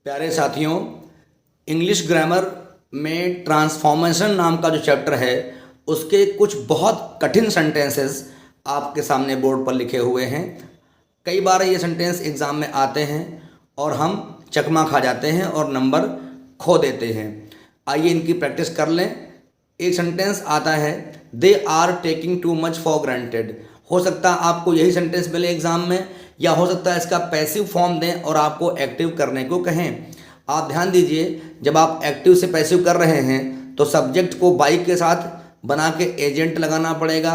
प्यारे साथियों, English grammar में ट्रांसफॉर्मेशन नाम का जो चैप्टर है उसके कुछ बहुत कठिन सेंटेंसेस आपके सामने बोर्ड पर लिखे हुए हैं। कई बार ये सेंटेंस एग्ज़ाम में आते हैं और हम चकमा खा जाते हैं और नंबर खो देते हैं। आइए इनकी प्रैक्टिस कर लें। एक सेंटेंस आता है, they are taking too much for granted. हो सकता है आपको यही सेंटेंस मिले एग्जाम में, या हो सकता है इसका पैसिव फॉर्म दें और आपको एक्टिव करने को कहें। आप ध्यान दीजिए, जब आप एक्टिव से पैसिव कर रहे हैं तो सब्जेक्ट को बाई के साथ बना के एजेंट लगाना पड़ेगा,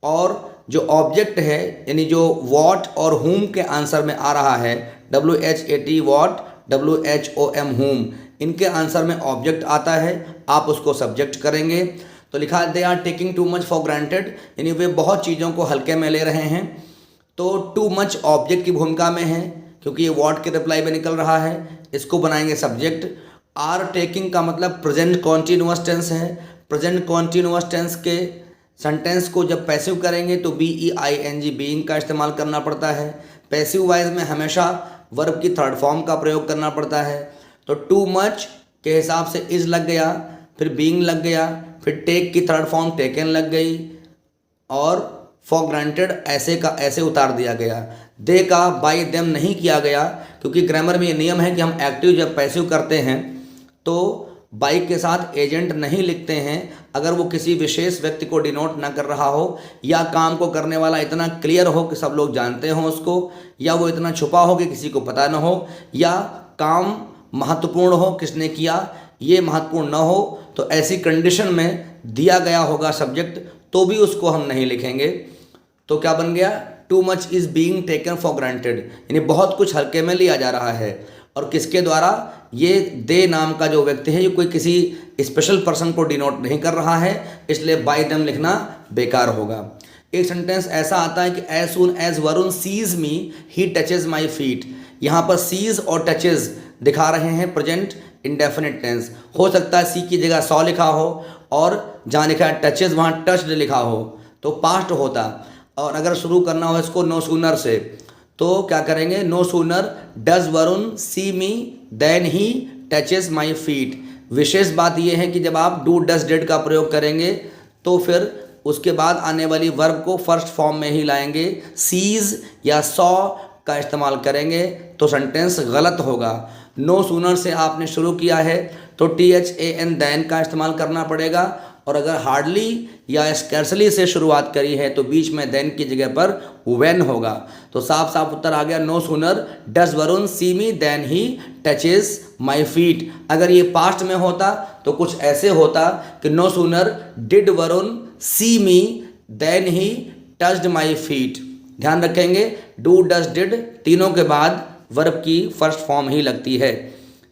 और जो ऑब्जेक्ट है यानी जो वॉट और हुम के आंसर में आ रहा है, WHAT वॉट, WHOM हुम, इनके आंसर में ऑब्जेक्ट आता है, आप उसको सब्जेक्ट करेंगे। तो लिखा they are taking too much for granted, यानी वे बहुत चीज़ों को हल्के में ले रहे हैं। तो टू मच ऑब्जेक्ट की भूमिका में है क्योंकि ये वॉट के रिप्लाई में निकल रहा है, इसको बनाएंगे सब्जेक्ट। आर टेकिंग का मतलब प्रेजेंट कॉन्टिन्यूअस टेंस है। प्रेजेंट कॉन्टिन्यूअस टेंस के सेंटेंस को जब पैसिव करेंगे तो BEING बीइंग का इस्तेमाल करना पड़ता है। पैसिव वाइज में हमेशा वर्ब की थर्ड फॉर्म का प्रयोग करना पड़ता है। तो टू मच के हिसाब से इज लग गया, फिर बीइंग लग गया, फिर टेक की थर्ड फॉर्म टेकन लग गई, और फॉर ग्रांटेड ऐसे का ऐसे उतार दिया गया। दे का बाय देम नहीं किया गया क्योंकि ग्रामर में ये नियम है कि हम एक्टिव जब पैसिव करते हैं तो बाई के साथ एजेंट नहीं लिखते हैं अगर वो किसी विशेष व्यक्ति को डिनोट ना कर रहा हो, या काम को करने वाला इतना क्लियर हो कि सब लोग जानते हों उसको, या वो इतना छुपा हो कि किसी को पता ना हो, या काम महत्वपूर्ण हो, किसने किया ये महत्वपूर्ण ना हो। तो ऐसी कंडीशन में दिया गया होगा सब्जेक्ट तो भी उसको हम नहीं लिखेंगे। तो क्या बन गया, too much is being taken for granted, यानी बहुत कुछ हल्के में लिया जा रहा है। और किसके द्वारा, ये दे नाम का जो व्यक्ति है ये कोई किसी स्पेशल पर्सन को डिनोट नहीं कर रहा है, इसलिए बाय देम लिखना बेकार होगा। एक सेंटेंस ऐसा आता है कि as soon as Varun sees me he touches my feet. यहाँ पर सीज और टचेज दिखा रहे हैं प्रेजेंट इंडेफिनिट टेंस। हो सकता है सी की जगह सॉ लिखा हो और जहाँ लिखा है टचेज वहाँ टच्ड लिखा हो तो पास्ट होता। और अगर शुरू करना हो इसको नो सूनर से तो क्या करेंगे, no sooner does Varun see me then he touches my feet. विशेष बात यह है कि जब आप डू डज डिड का प्रयोग करेंगे तो फिर उसके बाद आने वाली वर्ब को फर्स्ट फॉर्म में ही लाएंगे, सीज या सॉ का इस्तेमाल करेंगे तो सेंटेंस गलत होगा। नो सूनर से आपने शुरू किया है तो THAN देन का इस्तेमाल करना पड़ेगा, और अगर हार्डली या स्कैर्सली से शुरुआत करी है तो बीच में देन की जगह पर व्हेन होगा। तो साफ साफ उत्तर आ गया, no sooner does Varun see me then he touches my feet. अगर ये पास्ट में होता तो कुछ ऐसे होता कि no sooner did Varun see me then he touched my feet. ध्यान रखेंगे, डू डज डिड तीनों के बाद वर्ब की फर्स्ट फॉर्म ही लगती है।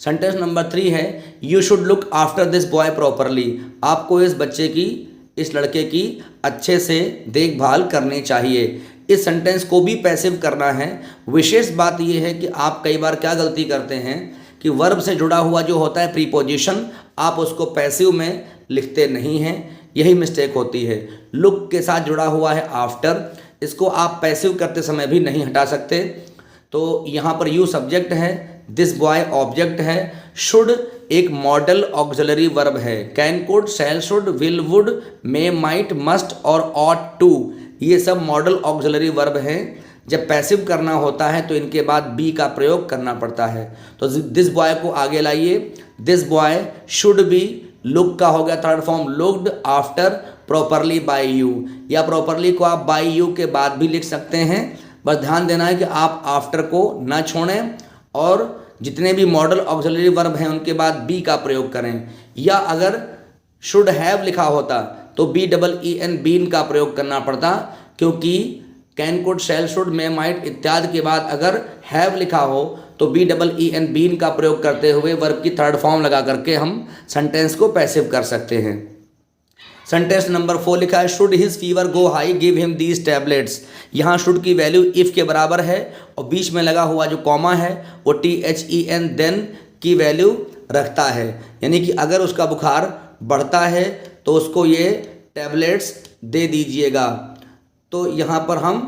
सेंटेंस नंबर 3 है, you should look after this boy properly. आपको इस बच्चे की, इस लड़के की अच्छे से देखभाल करनी चाहिए। इस सेंटेंस को भी पैसिव करना है। विशेष बात यह है कि आप कई बार क्या गलती करते हैं कि वर्ब से जुड़ा हुआ जो होता है प्रीपोजिशन, आप उसको पैसिव में लिखते नहीं हैं, यही मिस्टेक होती है। लुक के साथ जुड़ा हुआ है आफ्टर, इसको आप पैसिव करते समय भी नहीं हटा सकते। तो यहाँ पर यू सब्जेक्ट है, दिस बॉय ऑब्जेक्ट है, शुड एक मॉडल ऑक्सिलरी वर्ब है। Can, could, shall, should, will, would, may, might, must और ऑट टू, ये सब मॉडल ऑक्सिलरी वर्ब हैं। जब पैसिव करना होता है तो इनके बाद बी का प्रयोग करना पड़ता है। तो दिस बॉय को आगे लाइए, this boy should be, look का हो गया third form looked after properly by you, या प्रॉपरली को आप बाय यू के बाद भी लिख सकते हैं। बस ध्यान देना है कि आप आफ्टर को ना छोड़ें और जितने भी मॉडल ऑक्सिलरी वर्ब हैं उनके बाद बी का प्रयोग करें। या अगर शुड हैव लिखा होता तो BEEN बीन का प्रयोग करना पड़ता, क्योंकि can, could, shall, should, may, might इत्यादि के बाद अगर हैव लिखा हो तो BEEN बीन का प्रयोग करते हुए वर्ब की थर्ड फॉर्म लगा करके हम सेंटेंस को पैसिव कर सकते हैं। सेंटेंस नंबर 4 लिखा है, should his fever go high give him these tablets. यहाँ शुड की वैल्यू इफ़ के बराबर है और बीच में लगा हुआ जो कॉमा है वो THEN देन की वैल्यू रखता है, यानी कि अगर उसका बुखार बढ़ता है तो उसको ये टैबलेट्स दे दीजिएगा। तो यहाँ पर हम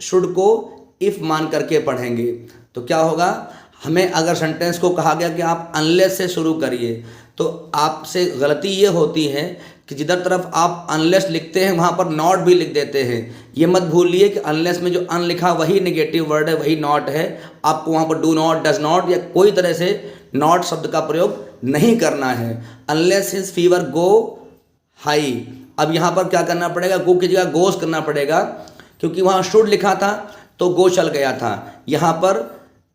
शुड को इफ़ मान करके पढ़ेंगे तो क्या होगा, हमें अगर सेंटेंस को कहा गया कि आप अनलेस से शुरू करिए, तो आपसे गलती ये होती है कि जिधर तरफ आप अनलेस लिखते हैं वहाँ पर नॉट भी लिख देते हैं। ये मत भूलिए कि अनलेस में जो अन लिखा वही नेगेटिव वर्ड है, वही नॉट है। आपको वहाँ पर डू नॉट, डज नॉट या कोई तरह से नॉट शब्द का प्रयोग नहीं करना है। Unless his fever go high, अब यहाँ पर क्या करना पड़ेगा, गो की जगह गोस करना पड़ेगा, क्योंकि वहाँ शुड लिखा था तो गो चल गया था। यहाँ पर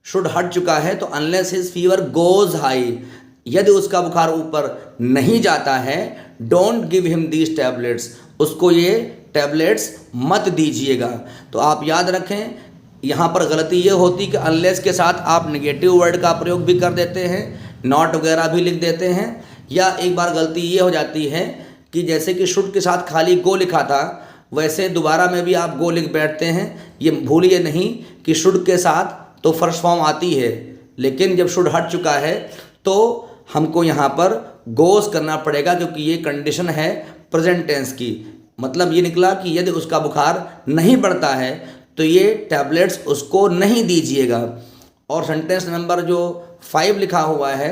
शुड हट चुका है, तो unless his fever goes high, यदि उसका बुखार ऊपर नहीं जाता है, don't give him these tablets, उसको ये टैबलेट्स मत दीजिएगा। तो आप याद रखें, यहाँ पर गलती ये होती कि अनलेस के साथ आप नेगेटिव वर्ड का प्रयोग भी कर देते हैं, नॉट वगैरह भी लिख देते हैं। या एक बार गलती ये हो जाती है कि जैसे कि शुड के साथ खाली गो लिखा था, वैसे दोबारा में भी आप गो लिख बैठते हैं। ये भूलिए नहीं कि शुड के साथ तो फर्स्ट फॉर्म आती है, लेकिन जब शुड हट चुका है तो हमको यहाँ पर गोस करना पड़ेगा, क्योंकि ये कंडीशन है प्रेजेंट टेंस की। मतलब ये निकला कि यदि उसका बुखार नहीं बढ़ता है तो ये टैबलेट्स उसको नहीं दीजिएगा। और सेंटेंस नंबर जो 5 लिखा हुआ है,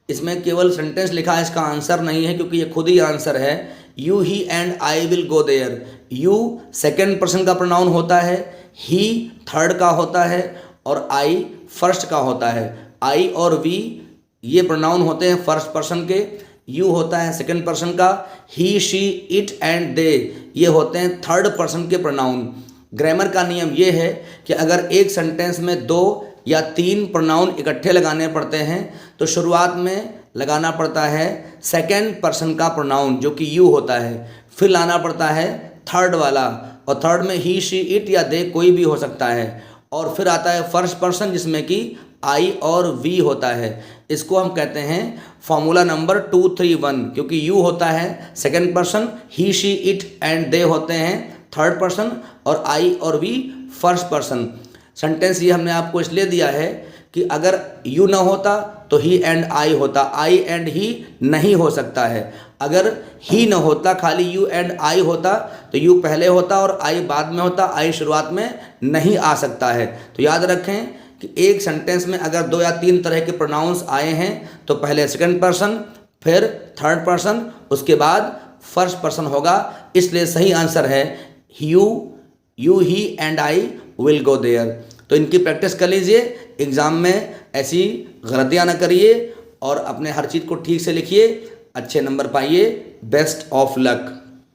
इसमें केवल सेंटेंस लिखा है, इसका आंसर नहीं है, क्योंकि ये खुद ही आंसर है। You he and I will go there. You second person का प्रोनाउन होता है, ही थर्ड का होता है और आई फर्स्ट का होता है। आई और वी ये प्रोनाउन होते हैं फर्स्ट पर्सन के, यू होता है सेकंड पर्सन का, ही शी इट एंड दे ये होते हैं थर्ड पर्सन के प्रोनाउन। ग्रामर का नियम ये है कि अगर एक सेंटेंस में 2 या 3 प्रोनाउन इकट्ठे लगाने पड़ते हैं तो शुरुआत में लगाना पड़ता है सेकंड पर्सन का प्रोनाउन जो कि यू होता है, फिर लाना पड़ता है थर्ड वाला, और थर्ड में ही शी इट या दे कोई भी हो सकता है, और फिर आता है फर्स्ट पर्सन जिसमें कि आई और वी होता है। इसको हम कहते हैं फॉर्मूला नंबर 2, 3, 1, क्योंकि यू होता है second person, he she it and they होते हैं थर्ड पर्सन, और आई और वी फर्स्ट पर्सन। सेंटेंस ये हमने आपको इसलिए दिया है कि अगर यू ना होता तो ही एंड आई होता, आई एंड ही नहीं हो सकता है। अगर ही न होता, खाली यू एंड आई होता, तो यू पहले होता और आई बाद में होता, आई शुरुआत में नहीं आ सकता है। तो याद रखें कि एक सेंटेंस में अगर 2 या 3 तरह के प्रोनाउंस आए हैं तो पहले सेकंड पर्सन, फिर थर्ड पर्सन, उसके बाद फर्स्ट पर्सन होगा। इसलिए सही आंसर है you he and I will go there. तो इनकी प्रैक्टिस कर लीजिए, एग्ज़ाम में ऐसी गलतियाँ ना करिए और अपने हर चीज़ को ठीक से लिखिए, अच्छे नंबर पाइए। Best of luck.